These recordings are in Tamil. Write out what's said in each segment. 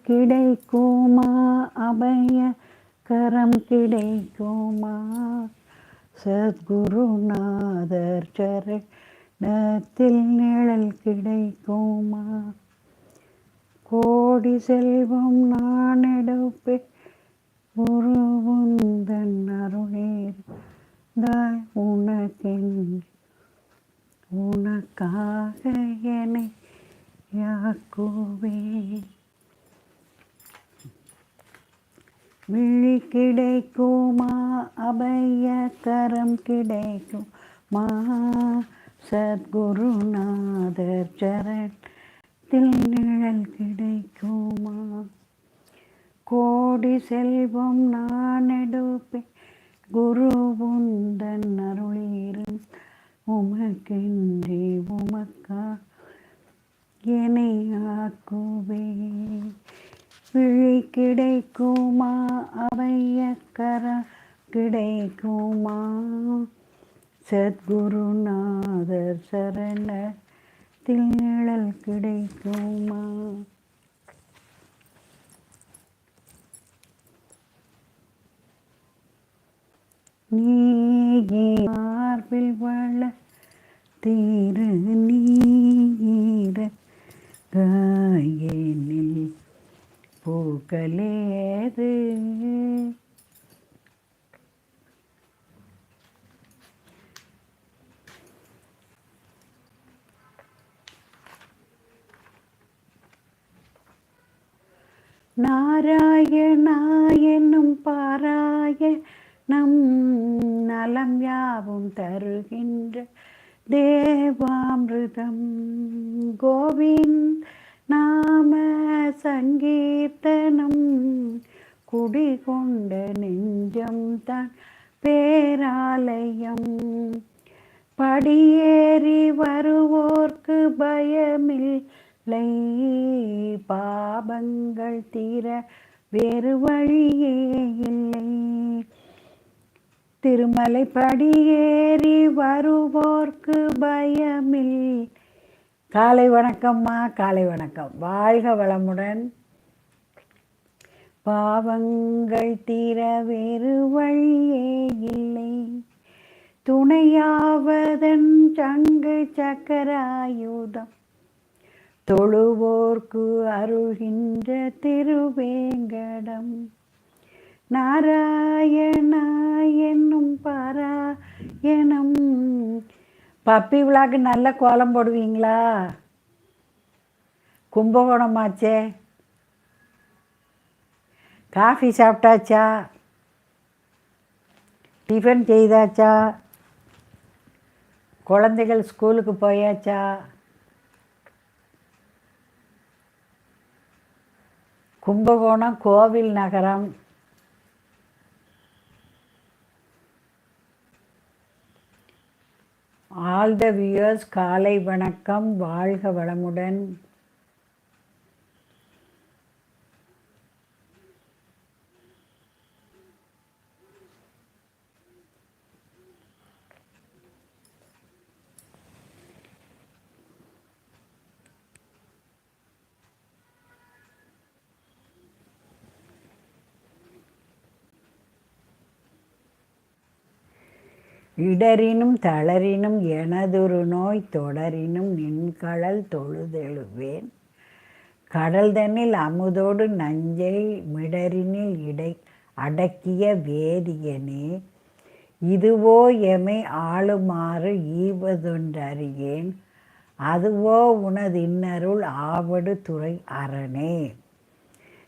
கிடைக்குமா அபய கரம் கிடைக்குமா சத்குருநாதர் சரணத்தில் நிழல் கிடைக்குமா கோடி செல்வம் நான் எடுப்பேன் குருவுந்தன் அருளேர் தாய் உனக்காக என்னை யாக்குவே விழி கிடைக்குமா அபய கரம் கிடைக்குமா சத்குருநாதர் சரணத்தில் நிழல் கிடைக்குமா கோடி செல்வம் நான் எடுப்பேன் குருவுந்தன் அருளீரும் உமக்கென்றி உமக்கா என்னை ஆக்குவே விழி கிடைக்குமா அபயக்கர கிடைக்குமா சத்குருநாதர் சரணத்தில் நிழல் கிடைக்குமா நீயே மார்பில் வள தீரு நீர காயனில் பூக்களேது நாராயணா என்னும் பாராய நம் நலம் யாவும் தருகின்ற தேவாமிருதம் கோவிந்த் நாம சங்கீர்த்தனம் குடிகொண்ட நெஞ்சம் தான் பேராலயம் படியேறி வருவோர்க்கு பயமில்லை பாபங்கள் தீர வேறு வழியே இல்லை திருமலை படியேறி வருவோர்க்கு பயமில். காலை வணக்கம்மா, காலை வணக்கம். வாழ்க வளமுடன். பாவங்கள் தீர வேறு வழியே இல்லை துணையாவதன் சங்கு சக்கராயுதம் தொழுவோர்க்கு அருள்கின்ற திருவேங்கடம் நாராயணா என்னும் பாராயணம். பப்பி விழாக்கு நல்ல கோலம் போடுவீங்களா? கும்பகோணமாச்சே. காஃபி சாப்பிட்டாச்சா? டிஃபன் செய்தாச்சா? குழந்தைகள் ஸ்கூலுக்கு போயாச்சா? கும்பகோணம் கோவில் நகரம். ஆல் த வியூவர்ஸ் காலை வணக்கம். வாழ்க வளமுடன். இடரினும் தளரினும் எனதொரு நோய் தொடரினும் நின்கழல் தொழுதெழுவேன் கடல் தன்னில் அமுதோடு நஞ்சை மிடரினில் அடக்கிய வேதியனே இதுவோ எமை ஆளுமாறு ஈவதொன்றறியேன் அதுவோ உனது இன்னருள் ஆவடு துறை அரணே.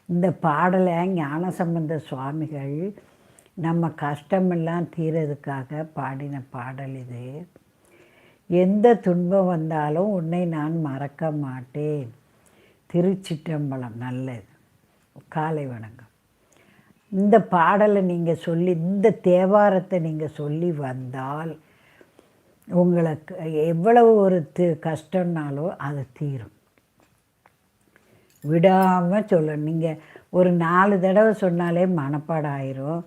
இந்த பாடலை ஞானசம்பந்த சுவாமிகள் நம்ம கஷ்டமெல்லாம் தீரதுக்காக பாடின பாடல் இது. எந்த துன்பம் வந்தாலும் உன்னை நான் மறக்க மாட்டேன். திருச்சிற்றம்பலம். நல்லது. காலை வணக்கம். இந்த பாடலை நீங்கள் சொல்லி, இந்த தேவாரத்தை நீங்கள் சொல்லி வந்தால் உங்களுக்கு எவ்வளவு ஒரு கஷ்டம்னாலும் அது தீரும். விடாமல் சொல்லணும். நீங்கள் ஒரு 4 தடவை சொன்னாலே மனப்பாடம் ஆயிரும்.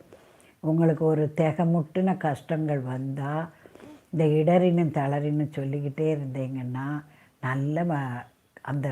உங்களுக்கு ஒரு திகமுட்டின கஷ்டங்கள் வந்தால் இந்த இடரினும் தளரின்னு சொல்லிக்கிட்டே இருந்தீங்கன்னா நல்ல அந்த